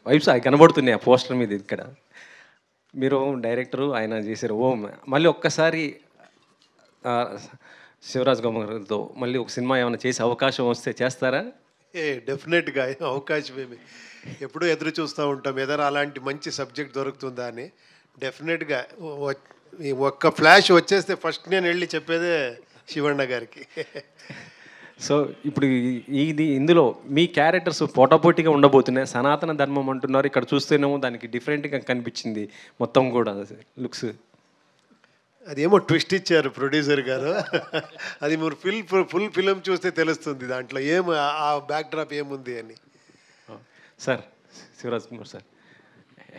Vibes అవి కనబడుతున్నాయి ఆ పోస్టర్ మీద ఇక్కడ. మీరు డైరెక్టరు, ఆయన చేశారు ఓం. మళ్ళీ ఒక్కసారి ఆహ్, శివరాజ్ కుమార్ గారితో మళ్ళీ ఒక సినిమా ఏమైనా చేసే అవకాశం వస్తే చేస్తారా? డెఫినెట్గా అవకాశం ఏమి ఎప్పుడూ ఎదురు చూస్తూ ఉంటాం ఏదైనా అలాంటి మంచి సబ్జెక్ట్ దొరుకుతుందా అని. డెఫినెట్గా ఈ ఒక్క ఫ్లాష్ వచ్చేస్తే ఫస్ట్ నేను వెళ్ళి చెప్పేదే శివಣ್ణ గారికి. సో ఇప్పుడు ఇది ఇందులో మీ క్యారెక్టర్స్ పోటాపోటీగా ఉండబోతున్నాయి. సనాతన ధర్మం అంటున్నారు. ఇక్కడ చూస్తేనేమో దానికి డిఫరెంట్‌గా కనిపించింది మొత్తం కూడా లుక్స్. అదేమో ట్విస్ట్ ఇచ్చారు ప్రొడ్యూసర్ గారు. అది మీరు ఫుల్ ఫిలిం చూస్తే తెలుస్తుంది దాంట్లో ఆ బ్యాక్ డ్రాప్ ఏముంది అని. Sir Shivaraj Kumar sir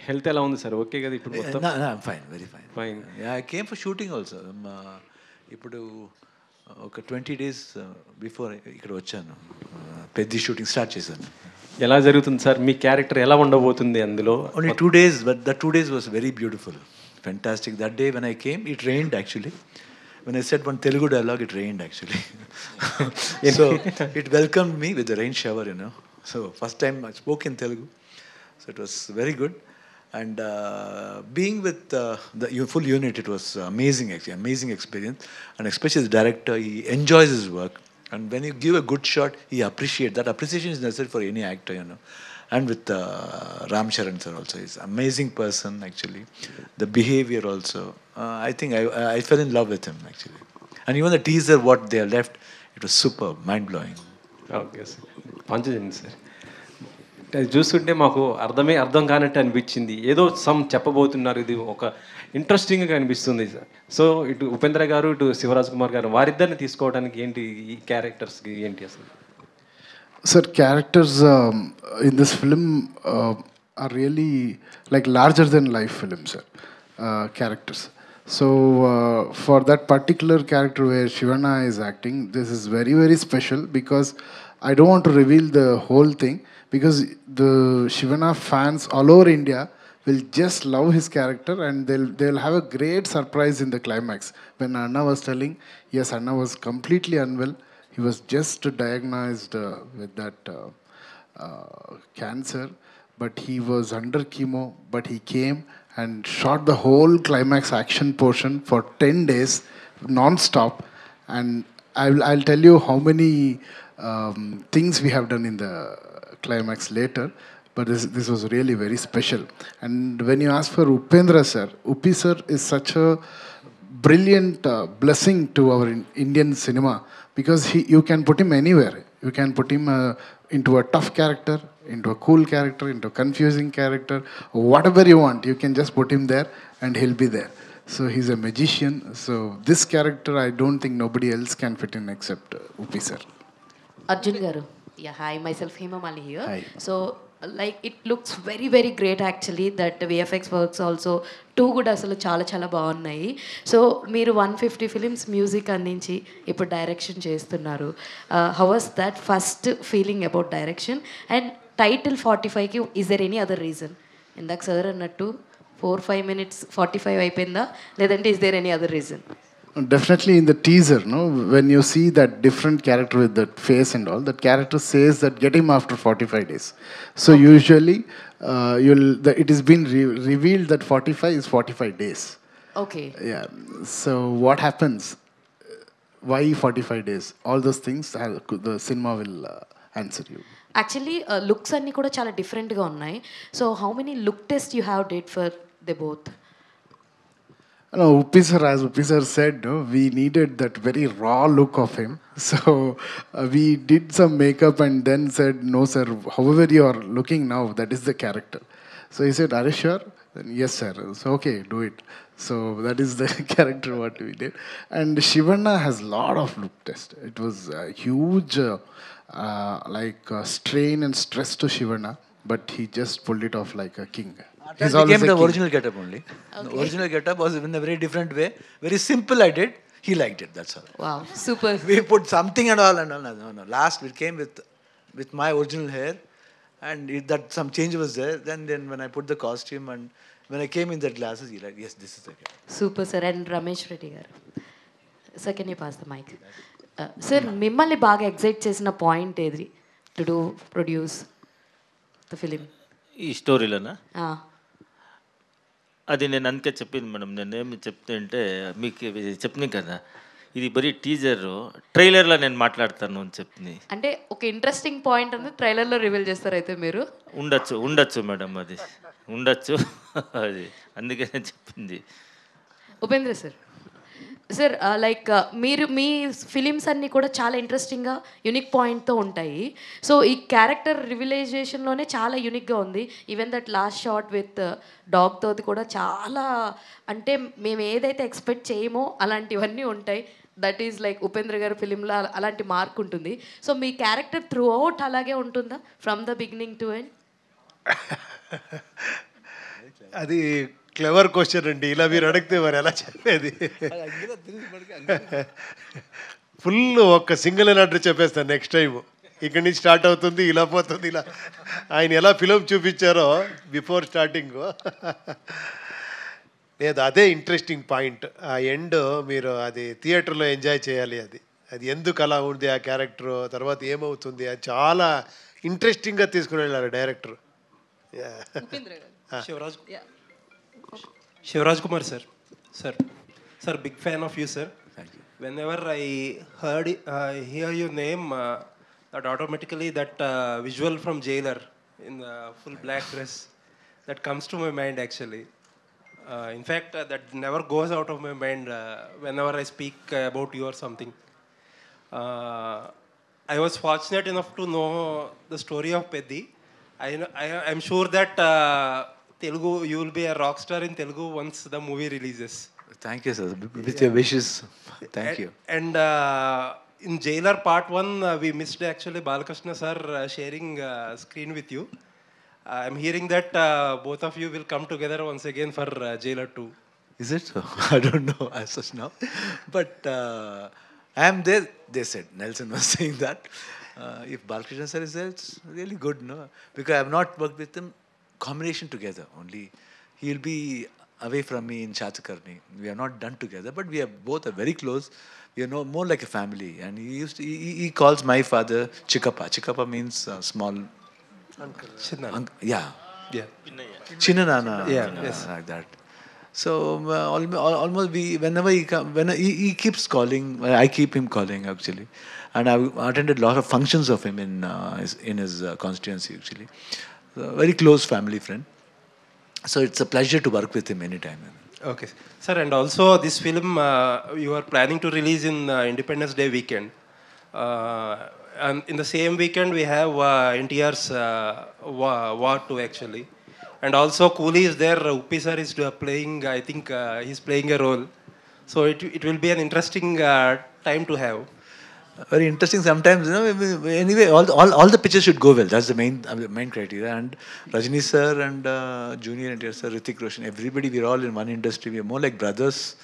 health ఎలా ఉంది సార్? ఓకే కదా ఇప్పుడు మొత్తం? Fine, very fine. Fine. I came for shooting also. ఇప్పుడు ఒక 20 days బిఫోర్ ఇక్కడ వచ్చాను. పెద్ద షూటింగ్ స్టార్ట్ చేశాను. ఎలా జరుగుతుంది సార్? మీ క్యారెక్టర్ ఎలా ఉండబోతుంది అందులో? Only 2 days, but the 2 days was very beautiful, fantastic. That day when I came, it rained actually. When I said one Telugu dialogue, it rained actually. So it welcomed me with the rain shower, you know. So first time I spoke in Telugu, so it was very good. And being with the full unit, it was amazing actually, amazing experience. And especially the director, he enjoys his work. And when you give a good shot, he appreciates. That appreciation is necessary for any actor, you know. And with Ram Charan sir also, he's an amazing person actually. The behavior also, I think I fell in love with him actually. And even the teaser, what they left, it was superb, mind blowing. Okay sir. పంచజన్ sir అది చూస్తుంటే మాకు అర్థం కానట్టు అనిపించింది. ఏదో చెప్పబోతున్నారు. ఇది ఒక ఇంట్రెస్టింగ్గా అనిపిస్తుంది సార్. సో ఇటు ఉపేంద్ర గారు, ఇటు శివరాజ్ కుమార్ గారు వారిద్దరిని తీసుకోవడానికి ఏంటి ఈ క్యారెక్టర్స్కి ఏంటి అసలు? Sir, characters in this film are really like larger than life films, sir. Characters. So for that particular character where Shivana is acting, this is very very special because I don't want to reveal the whole thing because the Shivana fans all over India will just love his character and they'll have a great surprise in the climax. When Anna was telling, yes, Anna was completely unwell. He was just diagnosed with that cancer, but he was under chemo. But he came and shot the whole climax action portion for 10 days non-stop. And I'll tell you how many things we have done in the climax later. But this was really very special. And when you ask for Upendra sir, Upi sir is such a brilliant blessing to our Indian cinema because you can put him anywhere. You can put him into a tough character, into a cool character, into a confusing character, whatever you want. You can just put him there and he'll be there. So he's a magician. So this character, I don't think nobody else can fit in except Upi sir. Arjun garu. Yeah, hi, myself Hema Mali here. Hi. So like it looks very very great actually that VFX works also too good అసలు చాలా చాలా బాగున్నాయి. So మీరు 150 films music అందించి ఇప్పుడు direction చేస్తున్నారు. How was that first feeling about direction and title 45కి is there any other reason? ఇందాక సార్ అన్నట్టు 4-5 minutes 45 అయిపోయిందా లేదంటే is there any other reason? Definitely in the teaser, no, when you see that different character with that face and all, that character says that get him after 45 days. So usually it has been revealed that 45 is 45 days. Okay. Yeah. So what happens? Why 45 days? All those things the cinema will answer you. Actually looks అన్నీ కూడా చాలా డిఫరెంట్గా ఉన్నాయి. So how many look test you have date for they both? No, Upi sir, as Upi sir said, no, we needed that very raw look of him. So we did some makeup and then said, no sir, however you are looking now, that is the character. So he said, are you sure? Then, yes sir. So okay, do it. So that is the character what we did. And Shivana has a lot of look test. It was a huge strain and stress to Shivana, but he just pulled it off like a king. He's became the original getup only. Okay. The original getup was in a very different way. Very simple I did. He liked it, that's all. Wow, super. We put something and all. No. Last we came with my original hair and that some change was there. Then when I put the costume and when I came in the glasses, he like, yes, this is the getup. Super sir. And Ramesh Reddy garu. Sir, can you pass the mic? Sir, మిమ్మల్ని బాగా excite చేసిన point ఏది to do produce the film? ఈ స్టోరీలోనా? ఆ, అది నేను అందుకే చెప్పింది మేడం. నేనేమి చెప్తే అంటే మీకు చెప్పిన కదా, ఇది బరీ టీజర్, ట్రైలర్లో నేను మాట్లాడతాను అని చెప్పింది. అంటే ఒక ఇంట్రెస్టింగ్ పాయింట్ అనేది ట్రైలర్లో రివీల్ చేస్తారు అయితే మీరు. ఉండొచ్చు మేడం, అది ఉండొచ్చు. అది అందుకే నేను చెప్పింది. ఉపేంద్ర సార్, సార్ లైక్ మీరు మీ ఫిలిమ్స్ అన్నీ కూడా చాలా ఇంట్రెస్టింగ్గా యూనిక్ పాయింట్తో ఉంటాయి. సో ఈ క్యారెక్టర్ రివిలైజేషన్లోనే చాలా యూనిక్గా ఉంది. Even that last shot with డాగ్తో కూడా చాలా, అంటే మేము ఏదైతే ఎక్స్పెక్ట్ చేయమో అలాంటివన్నీ ఉంటాయి. దట్ ఈజ్ లైక్ ఉపేంద్ర గారి ఫిలింలో అలాంటి మార్క్ ఉంటుంది. సో మీ క్యారెక్టర్ త్రూ అవుట్ అలాగే ఉంటుందా from the beginning to end? అది క్లెవర్ క్వశ్చన్ అండి. ఇలా మీరు అడిగితే మరి ఎలా చెప్పేది? ఫుల్ ఒక్క సింగిల్ ఆర్డర్ చెప్పేస్తాను నెక్స్ట్ టైం. ఇక్కడి నుంచి స్టార్ట్ అవుతుంది, ఇలా పోతుంది, ఇలా ఆయన ఎలా ఫిలిం చూపించారో బిఫోర్ స్టార్టింగ్. లేదు, అదే ఇంట్రెస్టింగ్ పాయింట్. ఆ ఎండ్ మీరు అది థియేటర్లో ఎంజాయ్ చేయాలి. అది ఎందుకు అలా ఉంది ఆ క్యారెక్టర్, తర్వాత ఏమవుతుంది, అది చాలా ఇంట్రెస్టింగ్గా తీసుకుని వెళ్ళారు director. Shivraj Kumar, sir. Sir, big fan of you, sir. Thank you. Whenever I hear your name, that automatically that visual from Jailer in the full black dress, that comes to my mind actually. In fact, that never goes out of my mind whenever I speak about you or something. I was fortunate enough to know the story of Peddi. I'm sure that Telugu, you will be a rock star in Telugu once the movie releases. Thank you, sir. With your wishes. Thank you. And in Jailer Part 1, we missed actually Balakrishna sir sharing screen with you. I'm hearing that both of you will come together once again for Jailer 2. Is it so? I don't know as such now. But I am there, they said. Nelson was saying that. If Balakrishna sir is there, it's really good, no? Because I have not worked with him combination together only. He will be away from me in Shatakarni. We have not done together, but we are both are very close. We are more like a family. And he calls my father Chikappa. Chikappa means small Chinna. yeah. Yeah. Chinnanana. Yeah, yes. Like that. So almost whenever he keeps calling, I keep him calling actually, and I've attended a lot of functions of him in his constituency actually. So, very close family friend. So it's a pleasure to work with him anytime. Okay, sir, and also this film you are planning to release in Independence Day weekend. And in the same weekend we have NTR's War 2 actually. And also Coolie is there, Uppi sir is playing, I think he's playing a role. So it will be an interesting time to have. Very interesting. Sometimes, you know, anyway, all the pictures should go well. That's the main criteria. And Rajini sir and Junior NTR sir, Hrithik Roshan, everybody, we're all in one industry. We're more like brothers.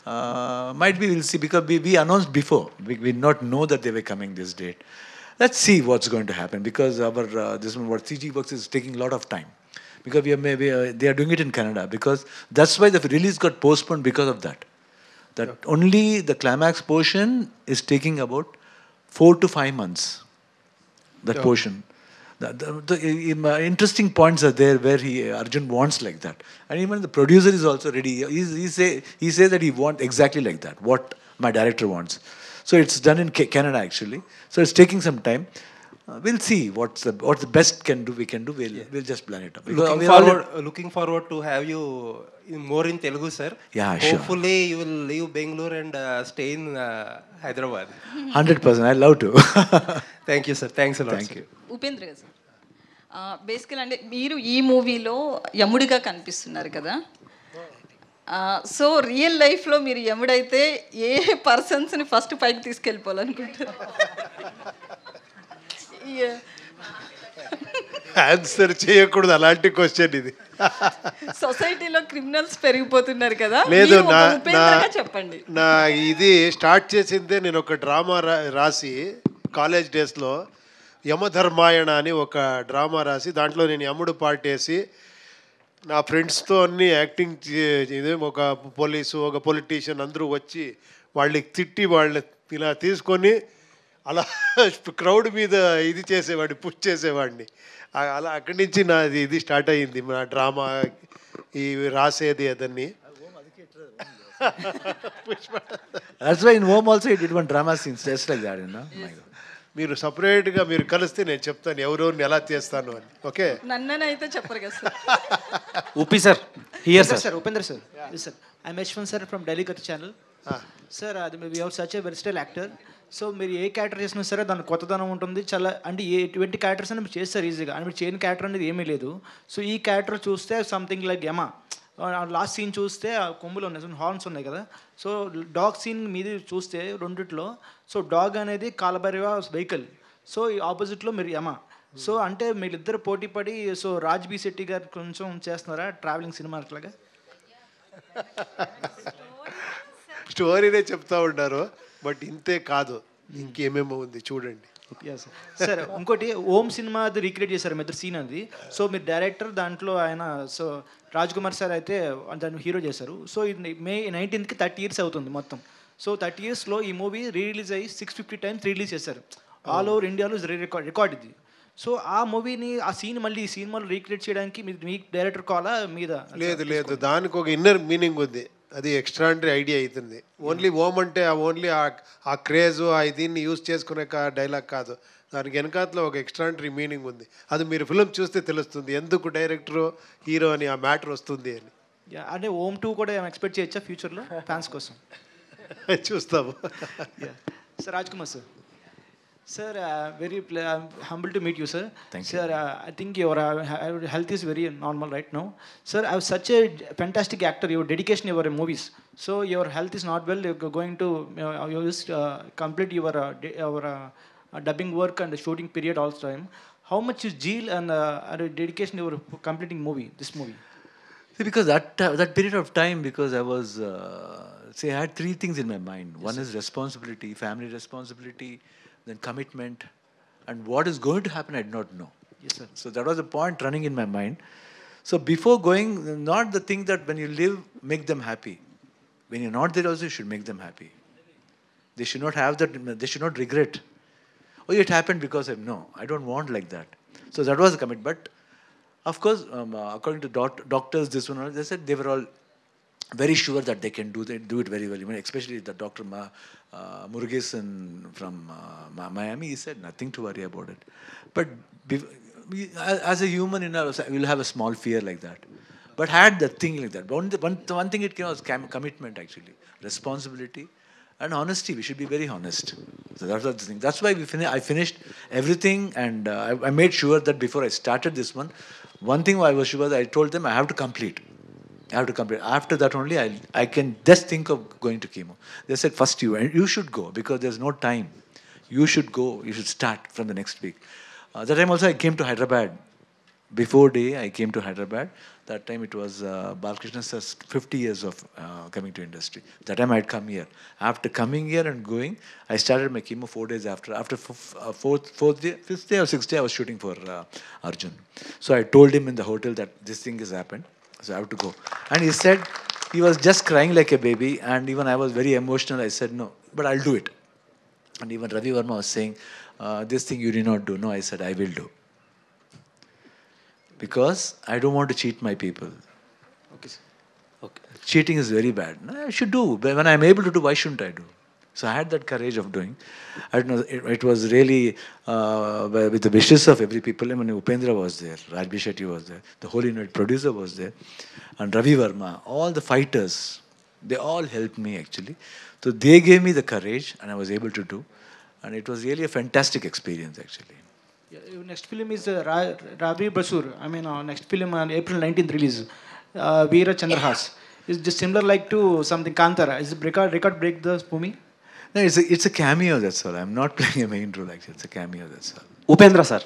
Might be we'll see, because we announced before. We did not know that they were coming this date. Let's see what's going to happen, because our this one, what CG works is taking a lot of time. Because they are doing it in Canada. Because that's why the release got postponed because of that. That only the climax portion is taking about 4 to 5 months. That portion. The interesting points are there where Arjun wants like that, and even the producer is also ready. He says that he wants exactly like that, what my director wants. So it's done in Canada actually. So it's taking some time. We'll see what's the best we can do. We'll just plan it up. Looking forward to have you more in Telugu, sir. Yeah, sure. Hopefully you will leave Bangalore and stay in Hyderabad. 100%. I love to. Thank you, sir. Thanks a lot. Thank sir. you. Upendra గారు sir, బేసికల్ అంటే మీరు ఈ మూవీలో యముడిగా కనిపిస్తున్నారు కదా. So real లైఫ్లో మీరు యముడైతే ఏ పర్సన్స్ని ఫస్ట్ పైకి తీసుకెళ్ళిపోవాలనుకుంటారు? ఆన్సర్ చేయకూడదు అలాంటి క్వశ్చన్ ఇది. సొసైటీలో క్రిమినల్స్ పెరిగిపోతున్నారు కదా, లేదు, మీరు ఒక ఉపేంద్రగా చెప్పండి. నా ఇది స్టార్ట్ చేసిందే నేను ఒక డ్రామా రాసి కాలేజ్ డేస్లో, యమధర్మాయణ అని ఒక డ్రామా రాసి దాంట్లో నేను యముడు పార్ట్ వేసి నా ఫ్రెండ్స్తో అన్ని యాక్టింగ్ ఇది, ఒక పోలీసు ఒక పొలిటీషియన్ అందరూ వచ్చి వాళ్ళకి తిట్టి వాళ్ళని ఇలా తీసుకొని అలా క్రౌడ్ మీద ఇది చేసేవాడిని, పుష్ చేసేవాడిని. అలా అక్కడి నుంచి నాది ఇది స్టార్ట్ అయ్యింది, నా డ్రామా ఈ రాసేది అదన్నీ. That's why in home also he did one drama scenes just like that, you know. My God. మీరు సపరేట్గా మీరు కలిస్తే నేను చెప్తాను ఎవరెవరిని ఎలా చేస్తాను అని. ఓకే, నన్ననైతే చెప్పరు కదా sir. Uppi sir here sir. Sir, Upendra sir. Yes, sir. I'm Ashwin sir from Delhi Kati channel. Sir, we have such a versatile actor. So మీరు ఏ క్యారెక్టర్ చేసినా సరే దాని కొత్తదనం ఉంటుంది చాలా. అంటే ఎటువంటి క్యారెక్టర్స్ అని మీరు చేస్తారు ఈజీగా, అని మీరు చేయని క్యారెక్టర్ అనేది ఏమీ లేదు. సో ఈ క్యారెక్టర్ చూస్తే సంథింగ్ లైక్ యమా, లాస్ట్ సీన్ చూస్తే ఆ కొమ్ములు ఉన్నాయి, హార్న్స్ ఉన్నాయి కదా. సో డాగ్ సీన్ మీది చూస్తే రెండిట్లో, సో డాగ్ అనేది కాలభైరవ వెహికల్, సో ఈ ఆపోజిట్లో మీరు యమా. సో అంటే మీరిద్దరు పోటీ పడి, సో రాజ్ బి శెట్టి గారు కొంచెం చేస్తున్నారా ట్రావెలింగ్ సినిమా అట్లాగా? స్టోరీనే చెప్తా ఉంటారు, బట్ ఇంతే కాదు, ఇంకేమేమో ఉంది చూడండి. సార్ ఇంకోటి ఓం సినిమా అది రీక్రియేట్ చేశారు మీ ఇద్దరు సీన్ అది. సో మీరు డైరెక్టర్, దాంట్లో ఆయన సో రాజ్ కుమార్ సార్ అయితే దాన్ని హీరో చేశారు. సో ఇది May 19th 30 years అవుతుంది మొత్తం. సో 30 yearsలో ఈ మూవీ రిలీజ్ అయ్యి 650 times రిలీజ్ చేశారు ఆల్ ఓవర్ ఇండియాలో. రికార్డ్ ఇది. సో ఆ మూవీని, ఆ సీన్ మళ్ళీ ఈ సినిమాలో రీక్రియేట్ చేయడానికి మీ డైరెక్టర్ కాలా మీద? లేదు, దానికి ఒక ఇన్నర్ మీనింగ్ ఉంది, అది ఎక్స్ట్రాండరీ ఐడియా అవుతుంది. ఓన్లీ ఓం అంటే ఓన్లీ ఆ క్రేజ్ దీన్ని యూజ్ చేసుకునే డైలాగ్ కాదు, దానికి వెనకాతలో ఒక ఎక్స్ట్రాండరీ మీనింగ్ ఉంది. అది మీరు ఫిల్మ్ చూస్తే తెలుస్తుంది ఎందుకు డైరెక్టర్ హీరో అని ఆ మ్యాటర్ వస్తుంది అని. అంటే ఓం 2 కూడా ఎక్స్పెక్ట్ చేయొచ్చా ఫ్యూచర్లో ఫ్యాన్స్ కోసం? చూస్తాము. Sir Raj Kumar sir. Sir, very humble to meet you, sir. Thank you. Sir, I think your health is very normal right now. Sir, I was such a fantastic actor. Your dedication in your movies. So your health is not well. You're going to you just complete your dubbing work and the shooting period all the time. How much is zeal and dedication you were completing this movie? See, because that period of time, because I was I had three things in my mind. Yes, one is responsibility, family responsibility, then commitment, and what is going to happen I did not know. Yes, sir. So that was the point running in my mind. So before going, not the thing that when you live, make them happy. When you're not there also, you should make them happy. They should not have that, they should not regret. Oh, it happened because no, I don't want like that. So that was the commit. But of course, according to doctors, this one, they said they were all very sure that they can do it very well. Even especially the Dr. Murugesan from Miami, he said nothing to worry about it. But as a human, we'll have a small fear like that. But had the thing like that. But one thing it came was commitment actually, responsibility and honesty. We should be very honest. So that's the thing. That's why I finished everything, and I made sure that before I started this one thing I was sure that I told them I have to complete. After that only I can just think of going to chemo. They said first you should go because there's no time. You should go. You should start from the next week. That time also I came to Hyderabad. Before day I came to Hyderabad. That time it was Balakrishna's 50 years of coming to industry. That time I had come here. After coming here and going, I started my chemo 4 days after. After fifth day or sixth day I was shooting for Arjun. So I told him in the hotel that this thing has happened. So I have to go. And he said, he was just crying like a baby, and even I was very emotional. I said, no, but I'll do it. And even Ravi Verma was saying, this thing you did not do. No, I said, I will do. Because I don't want to cheat my people. Okay sir. Okay. Cheating is very bad. No, I should do. But when I'm able to do, why shouldn't I do? So I had that courage of doing. I don't know, it was really with the wishes of every people. I mean, Upendra was there, Raj B. Shetty was there, the whole unit producer was there, and Ravi Verma, all the fighters, they all helped me actually. So they gave me the courage, and I was able to do, and it was really a fantastic experience actually. Yeah, your next film is Ravi Basur. I mean, next film on April 19th release, Veera Chandrahas. Is just similar like to something Kantara? Is it record break the Pumi? No, it's a cameo, that's all. I'm not playing a main role actually. It's a cameo, that's all. Upendra sir.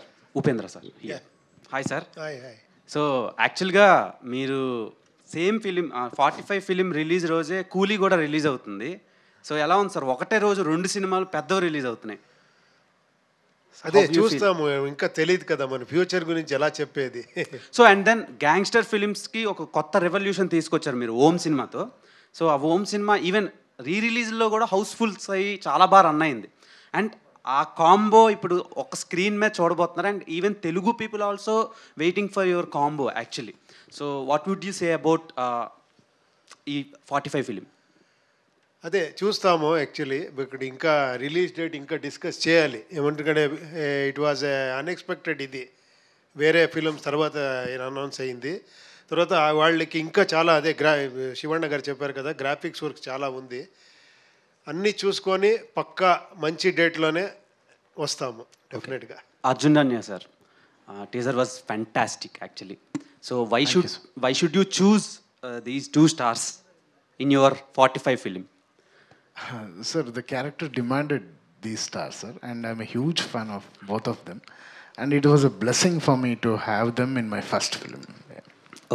Hi sir. Hi. So యాక్చువల్గా మీరు same film 45 film release రోజే కూలీ కూడా release అవుతుంది. So ఎలా ఉంది sir, ఒకటే రోజు 2 సినిమాలు పెద్దవి రిలీజ్ అవుతున్నాయి? అదే చూస్తాము, ఇంకా తెలియదు కదా మన ఫ్యూచర్ గురించి ఎలా చెప్పేది. సో అండ్ దెన్ గ్యాంగ్స్టర్ ఫిలిమ్స్కి ఒక కొత్త రెవల్యూషన్ తీసుకొచ్చారు మీరు ఓం సినిమాతో. సో ఆ ఓం సినిమా ఈవెన్ రిలీజ్లో కూడా హౌస్ఫుల్స్ అయ్యి చాలా బాగా రన్ అయింది. అండ్ ఆ కాంబో ఇప్పుడు ఒక స్క్రీన్ మీద చూడబోతున్నారు and even Telugu people also waiting for your combo actually. So what would you say about ఈ 45 ఫిలిం? అదే చూస్తాము యాక్చువల్లీ. ఇక్కడ ఇంకా రిలీజ్ డేట్ ఇంకా డిస్కస్ చేయాలి. ఏమంటే ఇట్ వాజ్ అన్ఎక్స్పెక్టెడ్. ఇది వేరే ఫిలిమ్స్ తర్వాత అనౌన్స్ అయింది. తర్వాత వాళ్ళకి ఇంకా చాలా అదే శివಣ್ణ గారు చెప్పారు కదా, గ్రాఫిక్స్ వర్క్ చాలా ఉంది. అన్నీ చూసుకొని పక్కా మంచి డేట్లోనే వస్తాము డెఫినెట్గా. Arjun Dhanya sir, teaser was fantastic actually. So why should you choose these 2 stars in your 45 film? Sir, the character demanded these stars, sir, and I'm a huge fan of both of them, and it was a blessing for me to have them in my first film.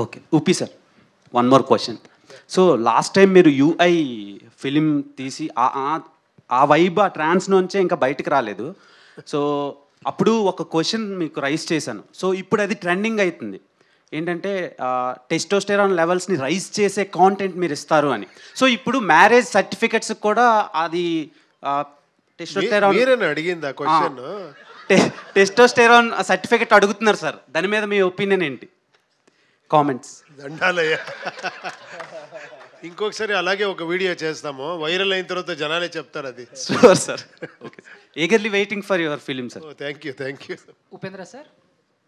Okay, Upi sir, one more question. So last time మీరు UI film తీసి ఆ vibe ఆ ట్రాన్స్ నుంచే ఇంకా బయటకు రాలేదు. So అప్పుడు ఒక క్వశ్చన్ మీకు రైజ్ చేశాను. సో ఇప్పుడు అది ట్రెండింగ్ అవుతుంది ఏంటంటే టెస్టోస్టెరాన్ లెవెల్స్ని రైజ్ చేసే కాంటెంట్ మీరు ఇస్తారు అని. సో ఇప్పుడు మ్యారేజ్ సర్టిఫికెట్స్ కూడా అది అడిగిందా క్వశ్చన్? టెస్టోస్టెరాన్ సర్టిఫికెట్ అడుగుతున్నారు సార్, దాని మీద మీ ఒపీనియన్ ఏంటి? కామెంట్స్. దండాలయ్యా. ఇంకొకసారి అలాగే ఒక వీడియో చేస్తాము, వైరల్ అయిన తర్వాత జనాలే చెప్తారు అది. Sure sir. Okay, eagerly waiting for your film sir. Thank you. Upendra sir.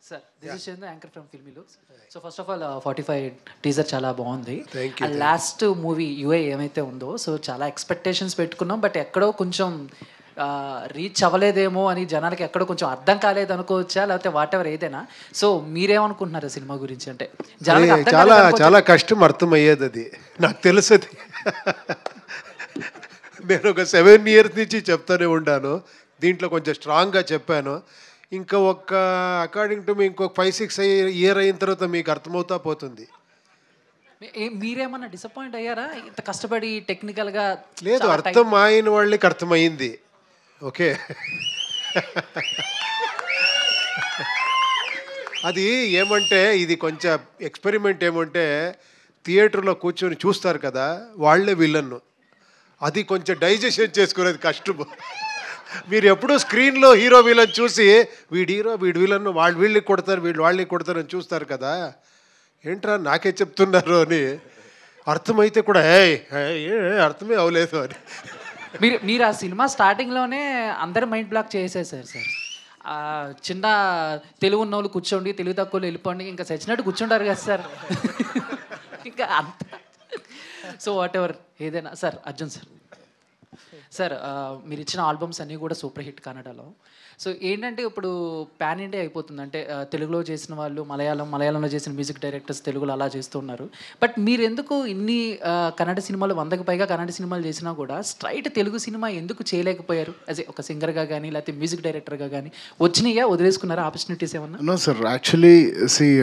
Sir, this is Chandu, anchor from filmy looks. So first of all 45 teaser చాలా బాగుంది. లాస్ట్ మూవీ యూఏ ఏమైతే ఉందో, సో చాలా ఎక్స్పెక్టేషన్స్ పెట్టుకున్నాం, బట్ ఎక్కడో కొంచెం రీచ్ అవ్వలేదేమో అని జనాలకి ఎక్కడో కొంచెం అర్థం కాలేదు అనుకోవచ్చా, లేకపోతే వాట్ ఎవర్ ఏదైనా. సో మీరేమనుకుంటున్నారు సినిమా గురించి? అంటే చాలా కష్టం అర్థమయ్యేది, అది నాకు తెలుసు. అది నేను ఒక 7 years నుంచి చెప్తానే ఉన్నాను, దీంట్లో కొంచెం స్ట్రాంగ్గా చెప్పాను. ఇంకా అకార్డింగ్ టు మీ ఇంకొక 5-6 years అయిన తర్వాత మీకు అర్థమవుతా పోతుంది. మీరేమన్నా డిసప్పాయింట్ అయ్యారా ఇంత కష్టపడి టెక్నికల్గా? లేదు, అర్థం అయిన వాళ్ళకి అర్థమైంది. ఓకే, అది ఏమంటే ఇది కొంచెం ఎక్స్పెరిమెంట్. ఏమంటే థియేటర్లో కూర్చొని చూస్తారు కదా, వాళ్ళే విలన్ను. అది కొంచెం డైజెషన్ చేసుకునేది కష్టం. మీరు ఎప్పుడూ స్క్రీన్లో హీరో విలన్ చూసి వీడు హీరో వీడు విలన్ వీళ్ళకి కొడతారు వీళ్ళు వాళ్ళకి కొడతారు అని చూస్తారు కదా, ఏంట్రా నాకే చెప్తున్నారు అని అర్థమైతే కూడా అర్థమే అవలేదు అని. మీరు ఆ సినిమా స్టార్టింగ్లోనే అందరు మైండ్ బ్లాక్ చేసేసారు సార్. చిన్న తెలుగు ఉన్న వాళ్ళు కూర్చోండి, తెలుగు తక్కువ వెళ్ళిపోండి, ఇంకా చచ్చినట్టు కూర్చుంటారు కదా సార్. ఇంకా అంత. సో వాట్ ఎవర్ ఏదైనా సార్. అర్జున్ సార్, సార్ మీరు ఇచ్చిన ఆల్బమ్స్ అన్నీ కూడా సూపర్ హిట్ కన్నడలో. సో ఏంటంటే ఇప్పుడు పాన్ ఇండియా అయిపోతుంది, అంటే తెలుగులో చేసిన వాళ్ళు మలయాళంలో చేసిన మ్యూజిక్ డైరెక్టర్స్ తెలుగులో అలా చేస్తున్నారు. బట్ మీరు ఎందుకు ఇన్ని కన్నడ సినిమాలు 100కి పైగా కన్నడ సినిమాలు చేసినా కూడా స్ట్రైట్ తెలుగు సినిమా ఎందుకు చేయలేకపోయారు? యాజ్ ఒక సింగర్గా కానీ లేకపోతే మ్యూజిక్ డైరెక్టర్గా కానీ వచ్చినాయా, వదిలేసుకున్నారా ఆపర్చునిటీస్ ఏమన్నా? No sir, actually see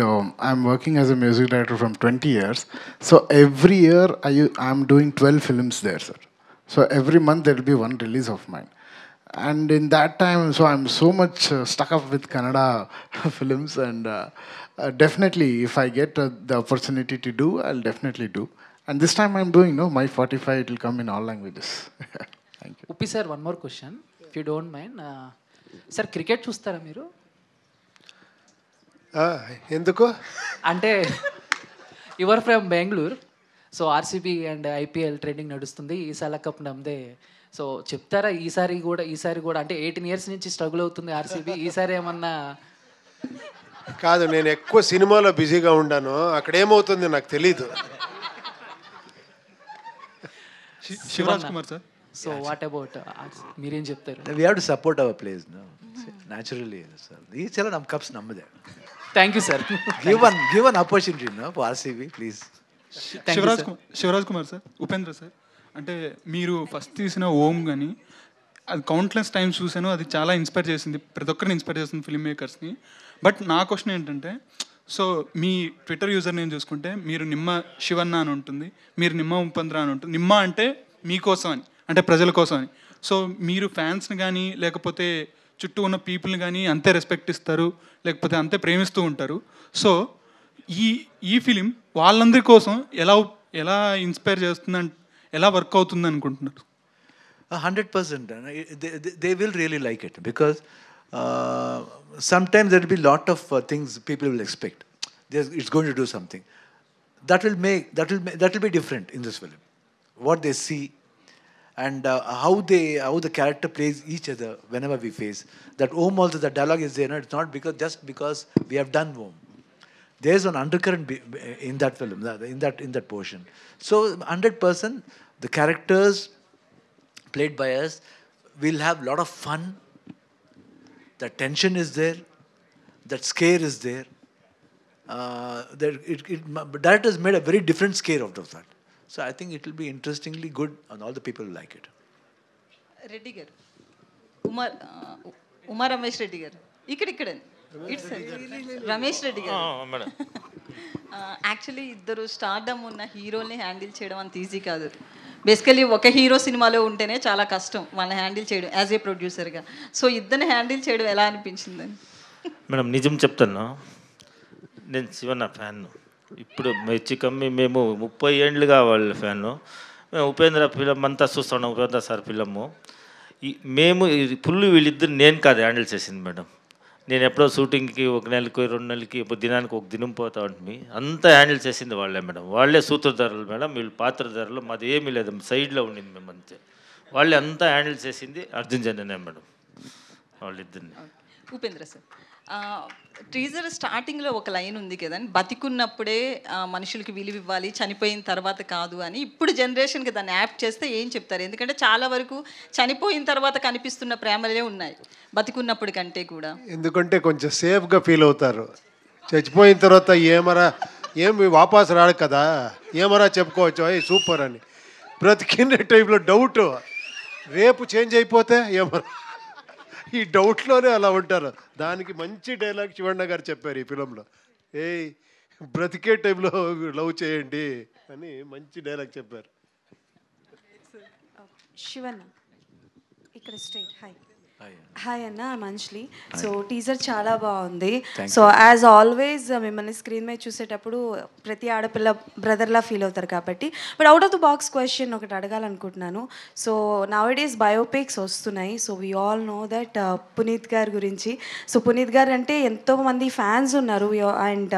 I'm working as a music director from 20 years. So every year I'm doing 12 films there, sir. So every month there will be one release of mine. And in that time, so I'm so much stuck up with Kannada films, and definitely if I get the opportunity to do, I'll definitely do. And this time I'm doing my 45, it will come in all languages. Thank you. Uppi sir, one more question if you don't mind. Sir, cricket చూస్తారా మీరు? ఎందుకు అంటే you are from Bengaluru, so RCB and IPL trending నడుస్తుంది, ఈసారి cup నమ్మదే. So చెప్తారా ఈసారి కూడా అంటే 18 years నుంచి స్ట్రగుల్ అవుతుంది ఆర్సీబీ, ఈసారి ఏమన్నా? కాదు, నేను ఎక్కువ సినిమాలో బిజీగా ఉన్నాను, అక్కడ ఏమవుతుంది నాకు తెలీదు. Shivaraj Kumar sir. So what about మీరేం చెప్తారు? We have to support our players, no? Naturally, sir. These chala nam cups nammade. Thank you sir. Give an opportunity, no, for RCB, please. Shivaraj Kumar sir. Upendra sir, అంటే మీరు ఫస్ట్ తీసిన ఓం కానీ అది countless times చూసాను, అది చాలా ఇన్స్పైర్ చేసింది, ప్రతి ఒక్కరిని ఇన్స్పైర్ చేస్తుంది ఫిల్మ్ మేకర్స్ని. బట్ నా క్వశ్చన్ ఏంటంటే, సో మీ ట్విట్టర్ యూజర్ నేమ్ చూసుకుంటే మీరు నిమ్మ శివన్న అని ఉంటుంది, మీరు నిమ్మ ఉపేంద్ర అని ఉంటుంది. నిమ్మ అంటే మీకోసం అని, అంటే ప్రజల కోసం అని. సో మీరు ఫ్యాన్స్ని కానీ లేకపోతే చుట్టూ ఉన్న పీపుల్ని కానీ అంతే రెస్పెక్ట్ ఇస్తారు, లేకపోతే అంతే ప్రేమిస్తూ ఉంటారు. సో ఈ ఫిలిం వాళ్ళందరి కోసం ఎలా ఇన్స్పైర్ చేస్తుందని, ఎలా వర్క్ అవుతుంది అనుకుంటున్నారు? 100%. They will really like it because sometimes there will be a lot of things people will expect. It's going to do something. That will be different in this film. What they see and how the character plays each other whenever we face. That Om also, the dialogue is there. No? It's not just because we have done Om. There's an undercurrent in that film, in that portion. So 100%, the characters played by us will have a lot of fun. The tension is there. That scare is there. That has made a very different scare out of that. So I think it will be interestingly good and all the people will like it. Reddy గారు ఉమా రమేష్ రెడ్డి గారు ఇక్కడ it's Ramesh Reddy గారు actually ఇద్దరు stardom ఉన్న హీరోల్ని handle చేయడం అంత easy కాదు. Basically ఒక హీరో సినిమాలో ఉంటేనే చాలా కష్టం వాళ్ళని హ్యాండిల్ చేయడం యాజ్ ఏ ప్రొడ్యూసర్గా. సో ఇద్దరిని హ్యాండిల్ చేయడం ఎలా అనిపించిందని? మేడం నిజం చెప్తాను, నేను శివన్న ఫ్యాన్. ఇప్పుడు కమ్మి మేము 30 ఏళ్ళుగా వాళ్ళ ఫ్యాను. మేము ఉపేంద్ర ఫిలం అంతా చూస్తున్నాం, ఉపేంద్ర సార్ ఫిలము. మేము ఫుల్ వీళ్ళిద్దరు నేను కాదు హ్యాండిల్ చేసింది మేడం. నేను ఎప్పుడో షూటింగ్కి 1 నెలకి 2 నెలలకి దినానికి 1 దినం పోతా ఉంటుంది. అంతా హ్యాండిల్ చేసింది వాళ్ళే మేడం. వాళ్ళే సూత్రధారులు మేడం, వీళ్ళు పాత్రధారులు. మాది ఏమీ లేదు, సైడ్లో ఉండింది మేము అంతే. వాళ్ళే అంతా హ్యాండిల్ చేసింది అర్జున్ జన్యనే మేడం, వాళ్ళిద్దరిని. ఉపేంద్ర సార్, టీజర్ స్టార్టింగ్లో ఒక లైన్ ఉంది కదండి, బతికున్నప్పుడే మనుషులకి విలువ ఇవ్వాలి, చనిపోయిన తర్వాత కాదు అని. ఇప్పుడు జనరేషన్కి దాన్ని యాప్ట్ చేస్తే ఏం చెప్తారు? ఎందుకంటే చాలా వరకు చనిపోయిన తర్వాత కనిపిస్తున్న ప్రేమలే ఉన్నాయి బతికున్నప్పుడు కంటే కూడా. ఎందుకంటే కొంచెం సేఫ్గా ఫీల్ అవుతారు. చచ్చిపోయిన తర్వాత ఏమి వాపస్ రాడు కదా, ఏమరా చెప్పుకోవచ్చు అయ్యి సూపర్ అని. బ్రతికిన టైంలో డౌట్, రేపు చేంజ్ అయిపోతే ఏమరా, ఈ డౌట్లోనే అలా ఉంటారు. దానికి మంచి డైలాగ్ శివಣ್ణ గారు చెప్పారు ఈ ఫిలంలో. బ్రతికే టైంలో లవ్ చేయండి అని మంచి డైలాగ్ చెప్పారు. శివన్న ఇక్కడ స్ట్రైట్. హాయ్ అన్న, మంచ్లీ. సో టీజర్ చాలా బాగుంది. సో యాజ్ ఆల్వేస్ మిమ్మల్ని స్క్రీన్ మీద చూసేటప్పుడు ప్రతి ఆడపిల్ల బ్రదర్లా ఫీల్ అవుతారు కాబట్టి, but out of the box question ఒకటి అడగాలనుకుంటున్నాను. సో నౌడేస్ బయోపిక్స్ వస్తున్నాయి. So we all know that Puneeth గారి గురించి. సో పునీత్ గారు అంటే ఎంతోమంది ఫ్యాన్స్ ఉన్నారు. అండ్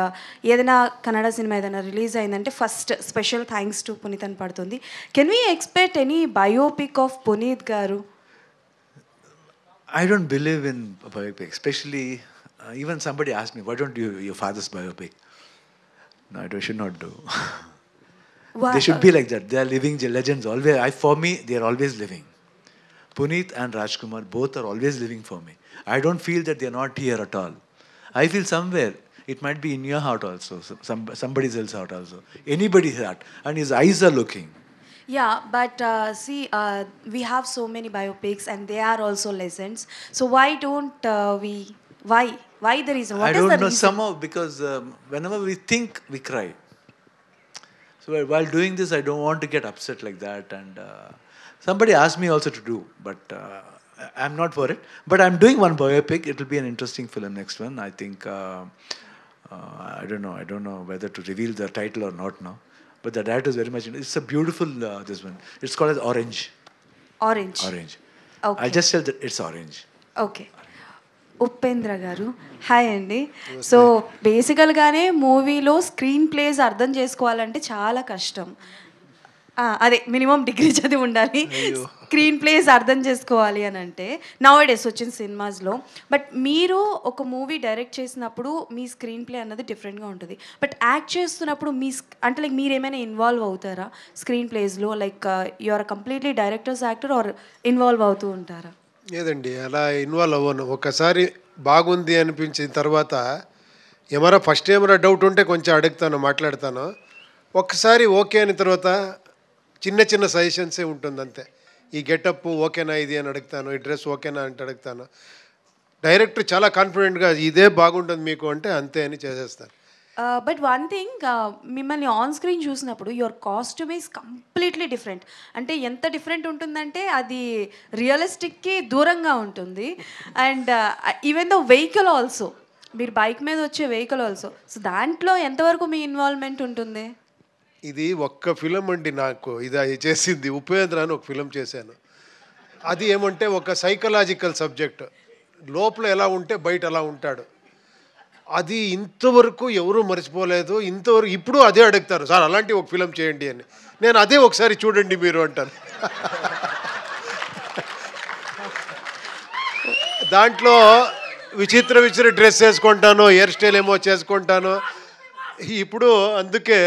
ఏదైనా కన్నడ సినిమా ఏదైనా రిలీజ్ అయిందంటే first special thanks to Puneeth అని పడుతుంది. Can we expect any biopic of Puneeth గారు? I don't believe in biopic, especially even somebody asked me, why don't you your father's biopic? No, I should not do. They should be like that. They are living legends. Always, for me, they are always living. Puneeth and Rajkumar both are always living for me. I don't feel that they are not here at all. I feel somewhere it might be in your heart also, somebody else's heart also, anybody's heart, and his eyes are looking. Yeah, but see, we have so many biopics and they are also legends. So why don't we? Why the reason? What is the reason? I don't know. Somehow, because whenever we think, we cry. So while doing this, I don't want to get upset like that. And somebody asked me also to do, but I'm not for it. But I'm doing one biopic. It will be an interesting film. Next one, I think. I don't know whether to reveal the title or not now. But the director is very much. It's a beautiful this one. It's called as Orange. Orange. Okay. I'll just tell that it's orange. Okay. Upendra గారు hi అండి. So బేసికల్గానే మూవీలో screen place అర్థం చేసుకోవాలంటే చాలా కష్టం. అదే minimum degree చదివి ఉండాలి స్క్రీన్ ప్లేస్ అర్థం చేసుకోవాలి అని అంటే నౌడేస్ వచ్చిన సినిమాస్లో. బట్ మీరు ఒక మూవీ డైరెక్ట్ చేసినప్పుడు మీ స్క్రీన్ ప్లే అన్నది డిఫరెంట్గా ఉంటుంది. బట్ యాక్ట్ చేస్తున్నప్పుడు అంటే లైక్ మీరు ఏమైనా ఇన్వాల్వ్ అవుతారా స్క్రీన్ ప్లేస్లో? Like you are completely directors actor are involve అవుతూ ఉంటారా? లేదండి, అలా ఇన్వాల్వ్ అవ్వను. ఒకసారి బాగుంది అనిపించిన తర్వాత ఫస్ట్ ఏమైనా డౌట్ ఉంటే కొంచెం అడుగుతాను, మాట్లాడతాను. ఒక్కసారి ఓకే అయిన తర్వాత చిన్న చిన్న సజెషన్సే ఉంటుంది అంతే. ఈ గెటప్ ఓకేనా ఇది అని అడుగుతాను, ఈ డ్రెస్ ఓకేనా అంటే అడుగుతాను. డైరెక్టర్ చాలా కాన్ఫిడెంట్గా ఇదే బాగుంటుంది మీకు అంటే అంతే అని చేసేస్తాను. బట్ వన్ థింగ్, మిమ్మల్ని ఆన్ స్క్రీన్ చూసినప్పుడు your costume is completely different. అంటే ఎంత డిఫరెంట్ ఉంటుందంటే అది రియలిస్టిక్కి దూరంగా ఉంటుంది. And even the vehicle also, మీరు బైక్ మీద వచ్చే వెహికల్ ఆల్సో. సో దాంట్లో ఎంతవరకు మీ ఇన్వాల్వ్మెంట్ ఉంటుంది? ఇది ఒక్క ఫిలం అండి. నాకు ఇది చేసింది ఉపేంద్ర అని ఒక ఫిలం చేశాను. అది ఏమంటే ఒక సైకలాజికల్ సబ్జెక్ట్. లోపల ఎలా ఉంటే బయట అలా ఉంటాడు. అది ఇంతవరకు ఎవరూ మర్చిపోలేదు. ఇంతవరకు ఇప్పుడు అదే అడుగుతారు, సార్ అలాంటి ఒక ఫిలం చేయండి అని. నేను అదే ఒకసారి చూడండి మీరు అంటాను. దాంట్లో విచిత్ర విచిత్ర డ్రెస్ వేసుకుంటాను, హెయిర్ స్టైల్ ఏమో చేసుకుంటాను. ఇప్పుడు అందుకే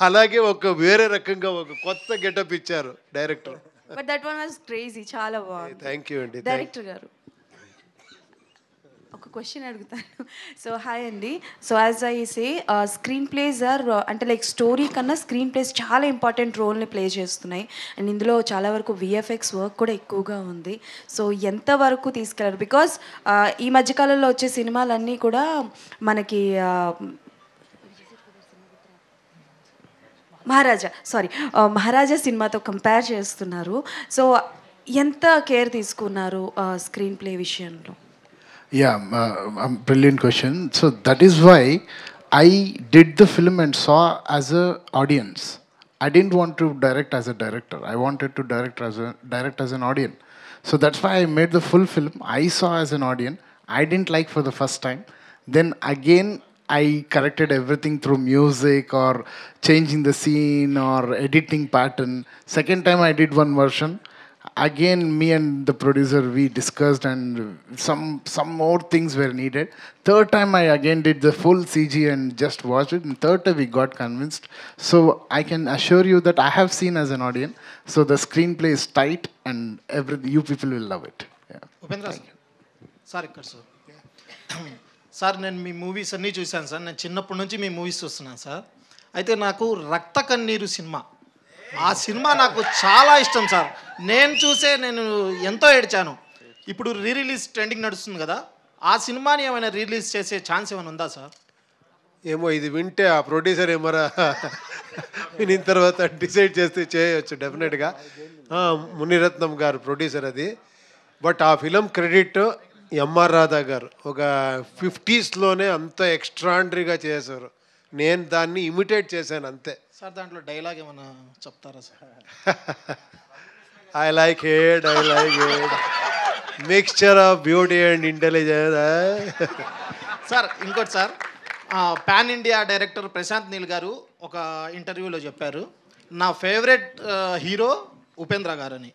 అలాగే ఒక వేరే రకంగా ఒక కొత్త గెటప్ ఇచ్చారు director. But that one was crazy, చాలా బాగుంది. థ్యాంక్ యూ అండి. డైరెక్టర్ గారు ఒక క్వశ్చన్ అడుగుతాను. సో హాయ్ అండి. So as I say screen plays are అంటే లైక్ స్టోరీ కన్నా స్క్రీన్ ప్లేస్ చాలా ఇంపార్టెంట్ రోల్ని ప్లే చేస్తున్నాయి. అండ్ ఇందులో చాలా వరకు విఎఫ్ఎక్స్ వర్క్ కూడా ఎక్కువగా ఉంది. సో ఎంతవరకు తీసుకెళ్లారు? బికాస్ ఈ మధ్యకాలంలో వచ్చే సినిమాలన్నీ కూడా మనకి మహారాజా సినిమాతో కంపేర్ చేస్తున్నారు. సో ఎంత కేర్ తీసుకున్నారు స్క్రీన్ ప్లే విషయంలో? Yeah, brilliant question. So that is why I did the film and saw as a audience. I didn't want to direct as a director. I wanted to direct as an audience. So that's why I made the full film. I saw as an audience. I didn't like for the first time. Then again, I corrected everything through music or changing the scene or editing pattern. Second time I did one version. Again, me and the producer, we discussed and some more things were needed. Third time I again did the full CG and just watched it. And third time we got convinced. So I can assure you that I have seen as an audience. So the screenplay is tight and you people will love it. Yeah. Upendra sir ఇక్కడ sir నేను మీ movies అన్నీ చూశాను sir. నేను చిన్నప్పటి నుంచి మీ movies చూస్తున్నాను sir. అయితే నాకు రక్త కన్నీరు సినిమా, ఆ సినిమా నాకు చాలా ఇష్టం సార్. నేను ఎంతో ఏడ్చాను. ఇప్పుడు రిలీజ్ ట్రెండింగ్ నడుస్తుంది కదా, ఆ సినిమాని ఏమైనా రిలీజ్ చేసే ఛాన్స్ ఏమైనా ఉందా సార్? ఏమో ఇది వింటే ఆ ప్రొడ్యూసర్ ఏమరా వినిన తర్వాత డిసైడ్ చేస్తే చేయొచ్చు డెఫినెట్గా. మునిరత్నం గారు ప్రొడ్యూసర్ అది. బట్ ఆ ఫిలం క్రెడిట్ ఎంఆర్ రాధా గారు ఒక 50s అంత ఎక్స్ట్రాండరీగా చేశారు. నేను దాన్ని ఇమిటేట్ చేశాను అంతే. సార్ దాంట్లో డైలాగ్ ఏమైనా చెప్తారా sir? I like her mixture of beauty and intelligence. Sir ఇంకోటి sir, pan India director Prashanth Neel garu ఒక ఇంటర్వ్యూలో చెప్పారు, నా ఫేవరెట్ హీరో ఉపేంద్ర గారు అని.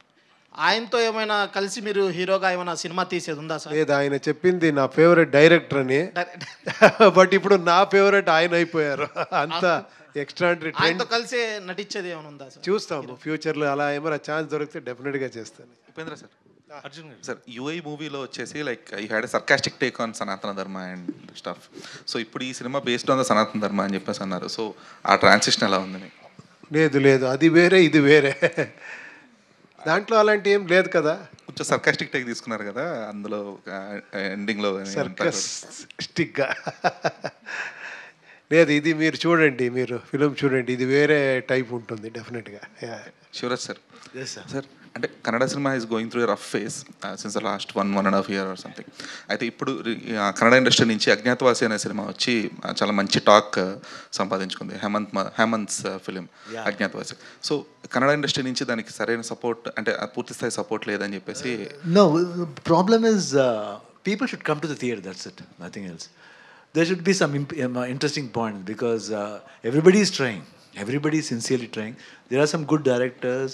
ఆయనతో ఏమైనా కలిసి మీరు హీరోగా ఏమైనా సినిమా తీసేది ఉందా సార్? లేదు, ఆయన చెప్పింది నా ఫేవరెట్ డైరెక్టర్ అని. బట్ ఇప్పుడు నా ఫేవరెట్ ఆయన అయిపోయారు. అంత ఎక్స్ట్రాండరీ ట్రెండ్. కలిసి నటించేది ఏమైనా ఉందా సార్? చూస్తాము ఫ్యూచర్లో, అలా ఏమైనా ఛాన్స్ దొరికితే డెఫినెట్గా చేస్తాను. ఉపేంద్ర సార్, అర్జున్ గారు సార్, యూఐ మూవీలో వచ్చేసి like you had a sarcastic take on సనాతన ధర్మ అండ్ స్టఫ్. సో ఇప్పుడు ఈ సినిమా బేస్డ్ ఆన్ ద సనాతన ధర్మ అని చెప్పేసి అన్నారు. సో ఆ ట్రాన్సిషన్ ఎలా ఉంది? లేదు, అది వేరే ఇది వేరే. దాంట్లో అలాంటి ఏం లేదు కదా. కొంచెం సర్కాస్టిక్ టేక్ తీసుకున్నారు కదా అందులో ఎండింగ్లో. సర్కాస్టిక్గా లేదు, ఇది మీరు చూడండి, మీరు ఫిలిం చూడండి, ఇది వేరే టైప్ ఉంటుంది డెఫినెట్గా. శివరాజ్ సార్, సార్ అంటే Kannada cinema is going through a rough face since the last 1.5 years or something. అయితే ఇప్పుడు కన్నడ ఇండస్ట్రీ నుంచి అజ్ఞాతవాసి అనే సినిమా వచ్చి చాలా మంచి టాక్ సంపాదించుకుంది. Hemanth's film Agnyaathavaasi. So Kannada industry నుంచి దానికి సరైన సపోర్ట్ అంటే పూర్తి స్థాయి సపోర్ట్ లేదని చెప్పేసి. No, problem is people should come to the theatre, that's it, nothing else. There should be some interesting points because everybody is trying. Everybody is sincerely trying. There are some good directors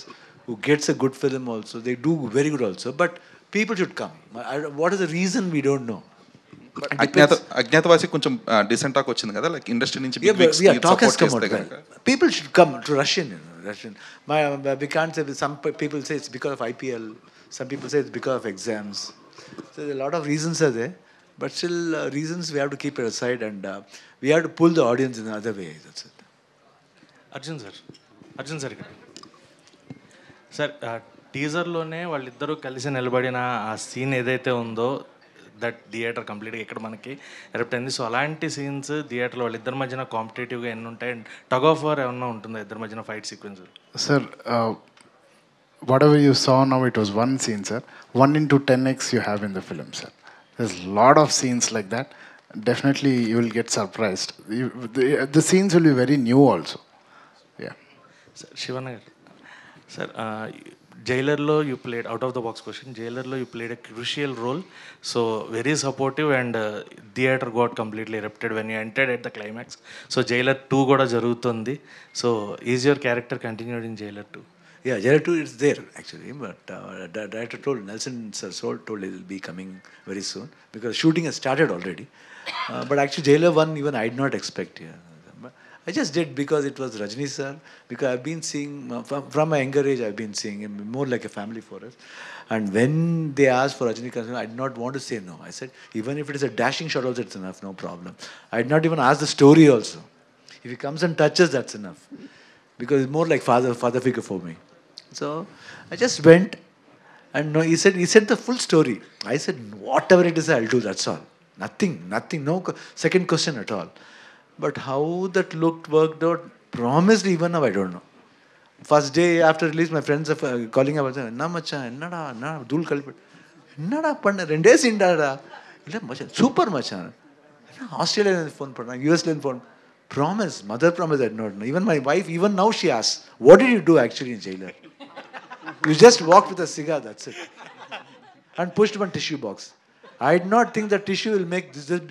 who gets a good film also. They do very good also. But people should come. What is the reason we don't know. Agnyaathavaasi కొంచెం decent talk వచ్చింది కదా, like industry నుంచి talk has come out. People should come to Russian. We can't say. Some people say it's because of IPL. Some people say it's because of exams. So a lot of reasons are there. But still, reasons we have to keep it aside and we have to pull the audience in another way. That's it. Arjun sir ఇక్కడ sir టీజర్లోనే వాళ్ళిద్దరూ కలిసి నిలబడిన ఆ scene ఏదైతే ఉందో that theatre కంప్లీట్గా ఇక్కడ మనకి ఎరప్ట్ అయింది. సో అలాంటి సీన్స్ థియేటర్లో వాళ్ళిద్దరి మధ్యన కాంపిటేటివ్గా ఎన్ని ఉంటాయి, అండ్ టగ్ ఆఫ్ వార్ ఏమన్నా ఉంటుందా ఇద్దరి మధ్యన fight sequence? Sir whatever you saw now, it was one scene, sir. 1 into 10x you have in the film, sir. There's a lot of scenes like that. Definitely you will get surprised. The scenes will be very new also. Yeah. Sir, Shivan garu. Sir, జైలర్లో you played out of the box question, జైలర్లో you played a crucial role. So very supportive and theatre got completely erupted when you entered at the climax. So Jailer 2 కూడా జరుగుతుంది. So is your character continued in Jailer 2? Yeah, Jailer 2 is there actually, but director told, Nelson sir told it will be coming very soon because shooting has started already. But actually Jailer 1 even I did not expect. Yeah. I just did because it was Rajni sir, because I've been seeing, from my younger age I've been seeing him more like a family for us. And when they asked for Rajinikanth, I did not want to say no. I said, even if it is a dashing shot also, it's enough, no problem. I did not even ask the story also. If he comes and touches, that's enough. Because it's more like father figure for me. So I just went, and no, he said the full story. I said, whatever it is, I'll do, that's all. Nothing, no second question at all. But how that worked out, promised even now, I don't know. First day after release, my friends are calling up and saying, "Na macha, na dul kalpit, na panna, 2 days indada, illa macha, super macha, Australia phone panna, US phone, promise, mother promise, I did not know. Even my wife, even now she asks, what did you do actually in Jailer? You just walked with a cigar, that's it, and pushed one tissue box. I did not think that tissue will make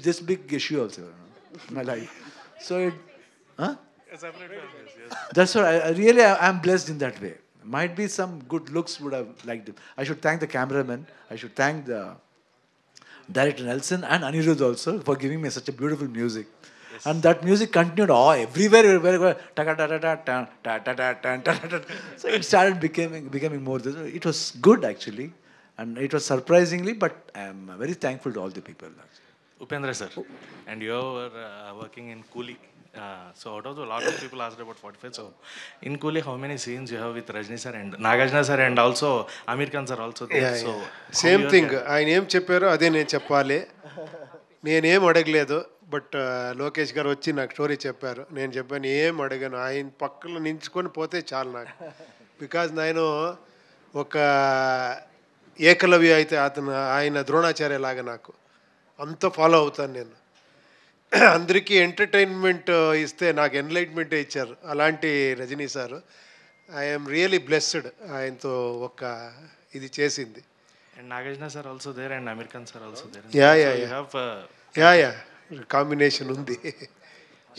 this big issue also in my life. So it, huh? That's what I really am blessed in that way. Might be some good looks would have liked it. I should thank the cameraman. I should thank the director Nelson and Anirudh also for giving me such a beautiful music. Yes. And that music continued everywhere. So it started becoming more. It was good actually, and it was surprisingly. But I am very thankful to all the people. Upendra sir, and you were working in Coolie. So out of a lot of people asked about 45. So in Coolie, how many scenes you have with Rajni sir and Nagarjuna sir and also Amir Khan sir also there? Yeah, so same thing, ఆయన ఏం చెప్పారో అదే నేను చెప్పాలి. నేనేం అడగలేదు, but Lokesh గారు వచ్చి నాకు స్టోరీ చెప్పారు. నేను చెప్పాను ఏం అడగను, ఆయన పక్కన నించుకొని పోతే చాలు నాకు. బికాజ్ నేను ఒక ఏకలవ్య అయితే ఆయన ద్రోణాచార్య లాగా నాకు అంత ఫాలో అవుతాను నేను. అందరికీ ఎంటర్టైన్మెంట్ ఇస్తే నాకు ఎన్లైట్మెంటే ఇచ్చారు అలాంటి Rajini sir. I'm really blessed ఆయనతో ఒక ఇది చేసింది. And Nagarjuna sir also there and Amir Khan sir also there. Yeah combination ఉంది.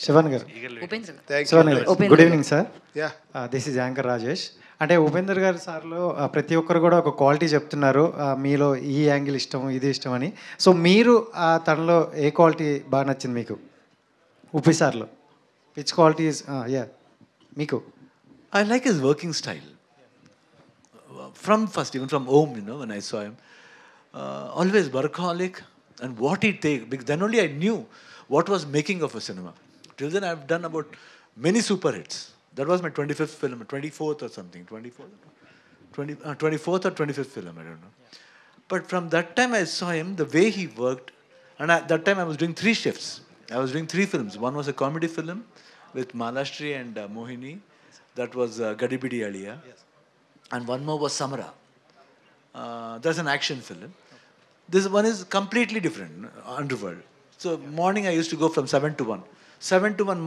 శివన్ గారు, good evening sir. This is anchor Rajesh. అంటే ఉపేందర్ గారు సార్లో ప్రతి ఒక్కరు కూడా ఒక క్వాలిటీ చెప్తున్నారు, మీలో ఈ యాంగిల్ ఇష్టం, ఇది ఇష్టం అని. సో మీరు తనలో ఏ క్వాలిటీ బాగా నచ్చింది మీకు ఉపి సార్లో? విచ్ క్వాలిటీ మీకు? I like his working style. From first, even from home, when I saw him, always workaholic, and what he take, because then only I knew what was making of a cinema. Till then I've done about many super hits. That was my 25th film, 24th or something, 24th or 25th film, I don't know. But from that time I saw him, the way he worked, and at that time I was doing 3 shifts. I was doing 3 films. One was a comedy film with Malashri and Mohini. That was Gadibidi Aliya. And one more was Samara. That's an action film. This one is completely different, Underworld. So morning I used to go from 7 to 1. 7 to 1,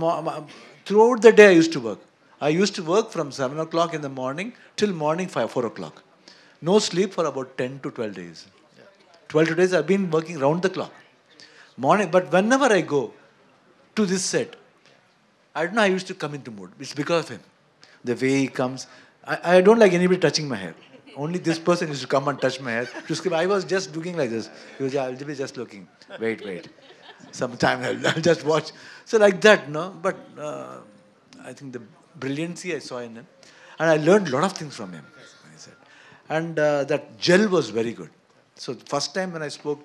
throughout the day I used to work. I used to work from 7 o'clock in the morning till morning 4 o'clock. No sleep for about 10 to 12 days. 12 days I've been working round the clock. Morning, but whenever I go to this set, I don't know, I used to come into mood. It's because of him. The way he comes. I don't like anybody touching my hair. Only this person used to come and touch my hair. I was just looking like this. I'll be just looking. Wait. Sometime I'll just watch. So like that, no? But I think the brilliancy I saw in him. And I learned a lot of things from him. And that gel was very good. So first time when I spoke,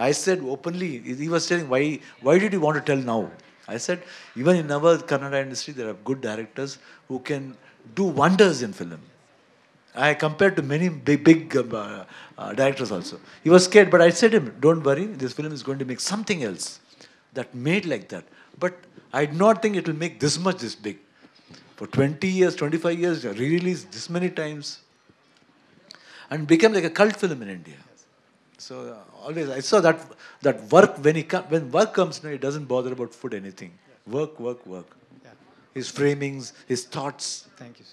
I said openly, he was telling, why did you want to tell now? I said, even in our Kannada industry, there are good directors who can do wonders in film. I compared to many big directors also. He was scared, but I said to him, don't worry, this film is going to make something else that made like that. But I did not think it will make this big. For 20 years, 25 years, re-released this many times and became like a cult film in India. So always I saw that work, when work comes, it doesn't bother about food, anything. Work. His framings, his thoughts. Thank you.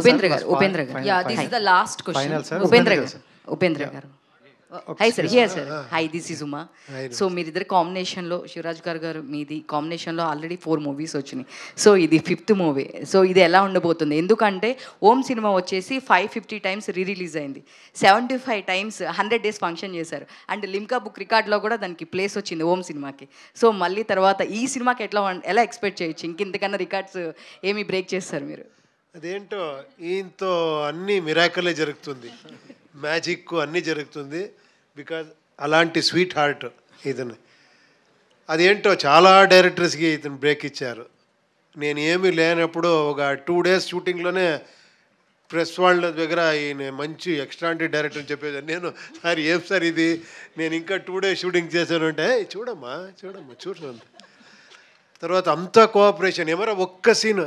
Upendra garu yeah this is the last question Upendra garu hi sir here sir hi this is Uma so మీరిద్దరు కాంబినేషన్లో శివరాజ్ గారు మీది కాంబినేషన్లో already 4 movies వచ్చినాయి so ఇది 5th movie so ఇది ఎలా ఉండబోతుంది ఎందుకంటే ఓం సినిమా వచ్చేసి 550 టైమ్స్ రిలీజ్ అయింది 75 టైమ్స్ 100 డేస్ ఫంక్షన్ చేశారు అండ్ లిమ్కా బుక్ రికార్డ్లో కూడా దానికి ప్లేస్ వచ్చింది ఓం సినిమాకి సో మళ్ళీ తర్వాత ఈ సినిమాకి ఎలా ఎక్స్పెక్ట్ చేయొచ్చు ఇంకెంతకన్నా రికార్డ్స్ ఏమి బ్రేక్ చేస్తారు మీరు అదేంటో ఈయనతో అన్ని మిరాకలే జరుగుతుంది మ్యాజిక్ అన్నీ జరుగుతుంది బికాజ్ అలాంటి స్వీట్ హార్ట్ ఇతను అదేంటో చాలా డైరెక్టర్స్కి ఇతను బ్రేక్ ఇచ్చారు నేను ఏమీ లేనప్పుడు ఒక 2 డేస్ షూటింగ్లోనే ప్రెస్ వాళ్ళ దగ్గర ఈయన మంచి ఎక్స్ట్రాండరీ డైరెక్టర్ అని చెప్పేది నేను సార్ ఏం సార్ ఇది నేను ఇంకా 2 డేస్ షూటింగ్ చేశాను అంటే చూడమ్మా చూడండి తర్వాత అంత కోఆపరేషన్ ఏమరా ఒక్క సీన్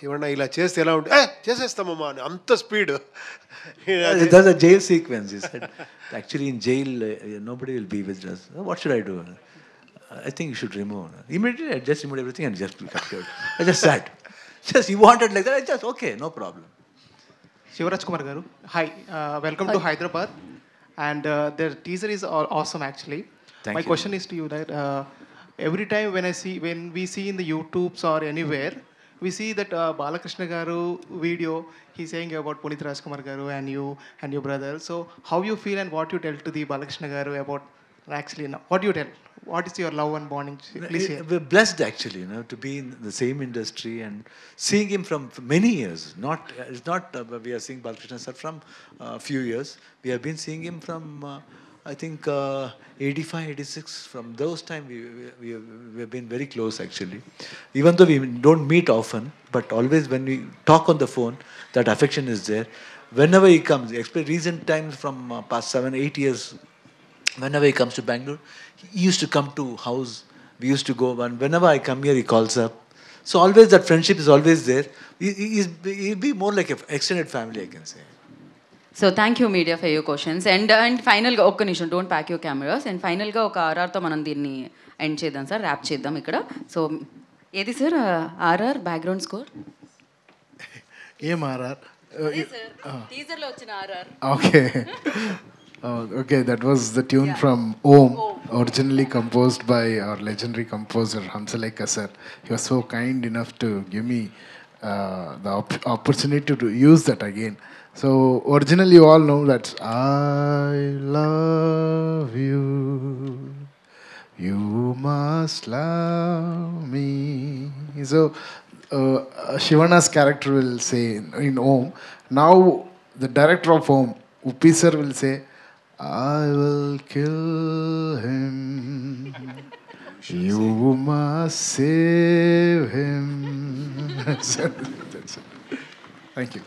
ఏమన్నా ఇలా చేస్తే ఎలా ఉంటుంది చేసేస్తామమ్మా అని అంత speed That's a jail sequence. He said, actually in jail, nobody will be with us. What should I do? I think you should remove. Immediately, I just removed everything and just cut it. I just sat. Just he wanted like that. I just okay, no problem. Shivaraj Kumar Garu. Hi, welcome to Hyderabad. And the teaser is awesome actually. Thank My you. question is to you that every time when we see in the YouTubes or anywhere, we see that Balakrishna Garu video, he's saying about Punit Rajkumar Garu and you and your brother. So how you feel and what you tell to the Balakrishna Garu about actually now? What do you tell? What is your love and bonding? Please share. We're blessed actually, to be in the same industry and seeing him from many years. It's not we are seeing Balakrishna sir from a few years. We have been seeing him from I think 85, 86. From those time we have been very close actually. Even though we don't meet often, but always when we talk on the phone, that affection is there. Whenever he comes, especially recent times from past 7, 8 years, whenever he comes to Bangalore, he used to come to house. We used to go, and whenever I come here, he calls up. So always that friendship is always there. He'll be more like an extended family, I can say. So thank you media for your questions and ఫైనల్గా ఒక్క నిమిషం don't pack your cameras and ఫైనల్గా ఒక ఆర్ఆర్తో మనం దీన్ని end చేద్దాం sir rap చేద్దాం ఇక్కడ సో ఏది సార్ ఆర్ఆర్ బ్యాక్గ్రౌండ్ స్కోర్ ఏం ఆర్ఆర్ టీజర్లో వచ్చిన RR Okay, that was the tune from Om, originally composed by our legendary composer Hamsalekha sir. He was so kind enough to give me the opportunity to use that again. So originally you all know that I love you, you must love me. So Shivana's character will say in Om. Now the director of Om, Uppi sir, will say, I will kill him, you must save him. That's it. Thank you.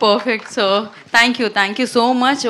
Perfect. So thank you so much.